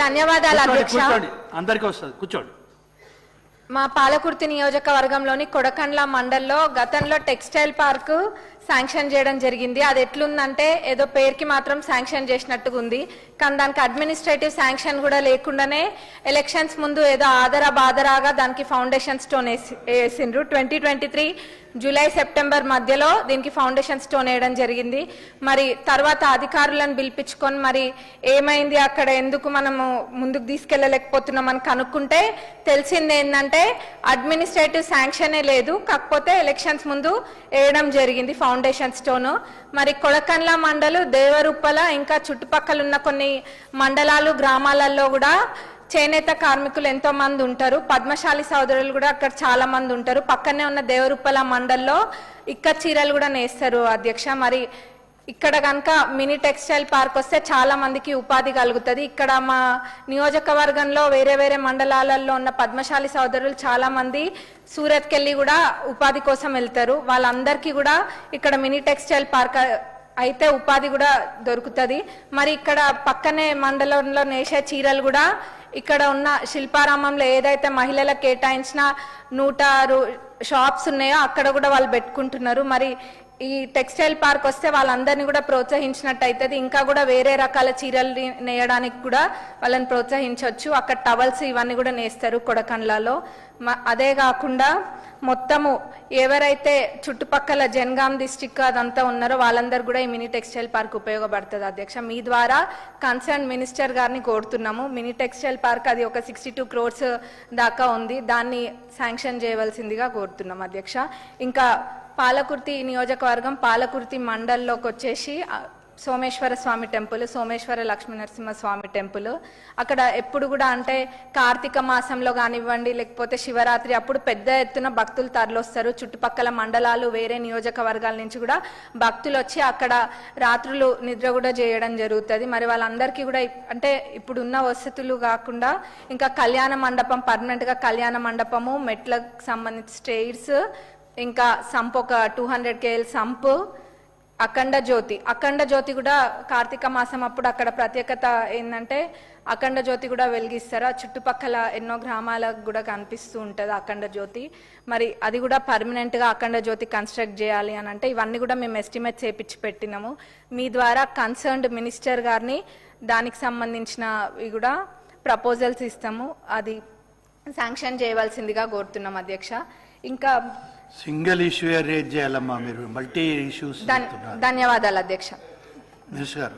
ధన్యవాదాలు అధ్యక్ష. అందరికీ వస్తుంది, కూర్చోండి. మా పాలకుర్తి నియోజకవర్గంలోని కొడకండ్ల మండల్లో గతంలో టెక్స్టైల్ పార్క్ శాంక్షన్ చేయడం జరిగింది. అది ఎట్లుందంటే ఏదో పేరుకి మాత్రం శాంక్షన్ చేసినట్టుగా ఉంది, కానీ దానికి అడ్మినిస్ట్రేటివ్ శాంక్షన్ కూడా లేకుండానే ఎలక్షన్స్ ముందు ఏదో బాదరాగా దానికి ఫౌండేషన్ స్టోన్ వేసిండ్రు. 2023 జూలై సెప్టెంబర్ మధ్యలో దీనికి ఫౌండేషన్ స్టోన్ వేయడం జరిగింది. మరి తర్వాత అధికారులను పిలిపించుకొని మరి ఏమైంది, అక్కడ ఎందుకు మనము ముందుకు తీసుకెళ్ళలేకపోతున్నాం అని కనుక్కుంటే తెలిసింది ఏంటంటే అడ్మినిస్ట్రేటివ్ శాంక్షనే లేదు, కాకపోతే ఎలక్షన్స్ ముందు వేయడం జరిగింది ఫౌండేషన్ స్టోన్. మరి కొడకండ్ల మండలు, దేవరుప్పల, ఇంకా చుట్టుపక్కల ఉన్న కొన్ని మండలాలు గ్రామాలలో కూడా చేనేత కార్మికులు ఎంతో మంది ఉంటారు. పద్మశాలి సోదరులు కూడా అక్కడ చాలా మంది ఉంటారు. పక్కనే ఉన్న దేవరుప్పల మండల్లో ఇక్కత్ చీరలు కూడా నేస్తారు అధ్యక్ష. మరి ఇక్కడ కనుక మినీ టెక్స్టైల్ పార్క్ వస్తే చాలా మందికి ఉపాధి కలుగుతుంది. ఇక్కడ మా నియోజకవర్గంలో వేరే వేరే మండలాలలో ఉన్న పద్మశాలి సోదరులు చాలా మంది సూరత్కి వెళ్ళి కూడా ఉపాధి కోసం వెళ్తారు. వాళ్ళందరికీ కూడా ఇక్కడ మినీ టెక్స్టైల్ పార్క్ అయితే ఉపాధి కూడా దొరుకుతుంది. మరి ఇక్కడ పక్కనే మండలంలో నేసే చీరలు కూడా ఇక్కడ ఉన్న శిల్పారామంలో ఏదైతే మహిళలకు కేటాయించిన 106 షాప్స్ ఉన్నాయో అక్కడ కూడా వాళ్ళు పెట్టుకుంటున్నారు. మరి ఈ టెక్స్టైల్ పార్క్ వస్తే వాళ్ళందరినీ కూడా ప్రోత్సహించినట్టు అవుతుంది. ఇంకా కూడా వేరే రకాల చీరలు నేయడానికి కూడా వాళ్ళని ప్రోత్సహించవచ్చు. అక్కడ టవల్స్ ఇవన్నీ కూడా నేస్తారు కొడకండ్లలో. అదే కాకుండా మొత్తము ఎవరైతే చుట్టుపక్కల జనగాం డిస్టిక్ అదంతా ఉన్నారో వాళ్ళందరూ కూడా ఈ మినీ టెక్స్టైల్ పార్క్ ఉపయోగపడుతుంది అధ్యక్ష. మీ ద్వారా కన్సర్న్ మినిస్టర్ గారిని కోరుతున్నాము. మినీ టెక్స్టైల్ పార్క్ అది ఒక 62 crores దాకా ఉంది, దాన్ని శాంక్షన్ చేయవలసిందిగా కోరుతున్నాం అధ్యక్ష. ఇంకా పాలకుర్తి నియోజకవర్గం పాలకుర్తి మండల్లోకి వచ్చేసి సోమేశ్వర స్వామి టెంపుల్, సోమేశ్వర లక్ష్మీ నరసింహ స్వామి టెంపుల్. అక్కడ ఎప్పుడు కూడా అంటే కార్తీక మాసంలో కానివ్వండి, లేకపోతే శివరాత్రి అప్పుడు పెద్ద ఎత్తున భక్తులు తరలిస్తారు. చుట్టుపక్కల మండలాలు వేరే నియోజకవర్గాల నుంచి కూడా భక్తులు వచ్చి అక్కడ రాత్రులు నిద్ర కూడా చేయడం జరుగుతుంది. మరి వాళ్ళందరికీ కూడా అంటే ఇప్పుడున్న వసతులు కాకుండా ఇంకా కళ్యాణ మండపం, పర్మనెంట్గా కళ్యాణ మండపము, మెట్లకు సంబంధించి స్టైర్స్, ఇంకా సంప్ ఒక 200 kL సంప్, అఖండ జ్యోతి కూడా కార్తీక మాసం అప్పుడు అక్కడ ప్రత్యేకత ఏంటంటే అఖండ జ్యోతి కూడా వెలిగిస్తారు. ఆ చుట్టుపక్కల ఎన్నో గ్రామాలకు కూడా కనిపిస్తూ ఉంటుంది అఖండ జ్యోతి. మరి అది కూడా పర్మనెంట్గా అఖండ జ్యోతి కన్స్ట్రక్ట్ చేయాలి అని అంటే ఇవన్నీ కూడా మేము ఎస్టిమేట్ చేపించి పెట్టినాము. మీ ద్వారా కన్సర్న్డ్ మినిస్టర్ గారిని దానికి సంబంధించినవి కూడా ప్రపోజల్స్ ఇస్తాము, అది శాంక్షన్ చేయవలసిందిగా కోరుతున్నాం అధ్యక్ష. ఇంకా సింగిల్ ఇష్యూ రేజ్ చేయాలమ్మా, మీరు మల్టీ ఇష్యూస్. ధన్యవాదాలు అధ్యక్ష. మినిస్టర్ గారు.